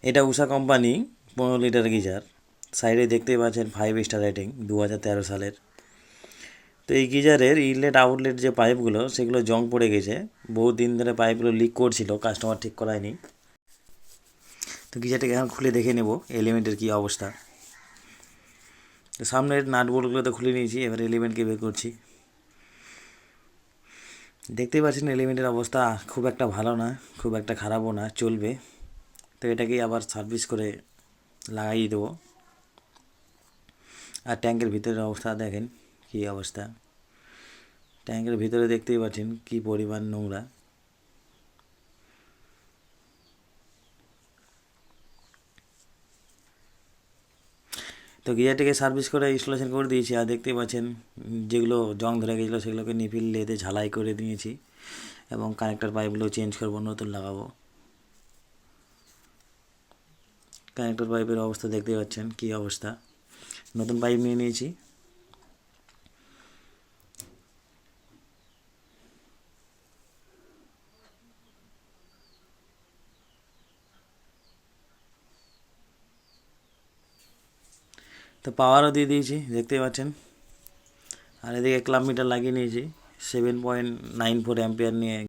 এটা উষা company 15 litre geyser. সাইডে দেখতেই পাচ্ছেন 5 স্টার রেটিং, 2013 সালের। তো এই গিজারের ইনলেট আউটলেট যে পাইপগুলো সেগুলো জং পড়ে গেছে, বহু দিন ধরে পাইপগুলো লিক করছিল, কাস্টমার ঠিক করায়নি। তো গিজারটাকে এখন খুলে দেখে নেব এলিমেন্টের কী অবস্থা। তো সামনের নাট বোল্টগুলো তো খুলে নিয়েছি, এবার এলিমেন্টকে বের করছি। দেখতেই পাচ্ছেন এলিমেন্টের অবস্থা খুব একটা ভালো না, খুব একটা খারাপও না, চলবে। তো এটাকেই আবার সার্ভিস করে লাগাই দেবো। আর ট্যাঙ্কের ভিতরের অবস্থা দেখেন কী অবস্থা। ট্যাঙ্কের ভিতরে দেখতেই পাচ্ছেন কী পরিমাণ নোংরা। তো গিজারটিকে সার্ভিস করে ইনস্টলেশন করে দিয়েছি। আর দেখতেই পাচ্ছেন যেগুলো জং ধরে গেছিলো সেগুলোকে নিপিল লেতে ঝালাই করে দিয়েছি, এবং কানেক্টর পাইপগুলো চেঞ্জ করবো, নতুন লাগাবো। কানেক্টর পাইপের অবস্থা দেখতেই পাচ্ছেন কী অবস্থা। নতুন পাইপ নিয়ে নিয়েছি। তো পাওয়ারও দিয়ে দিয়েছি, দেখতেই পাচ্ছেন। আর এদিকে ক্লাব মিটার লাগিয়ে নিয়েছি, 7.94 অ্যাম্পিয়ার নিয়ে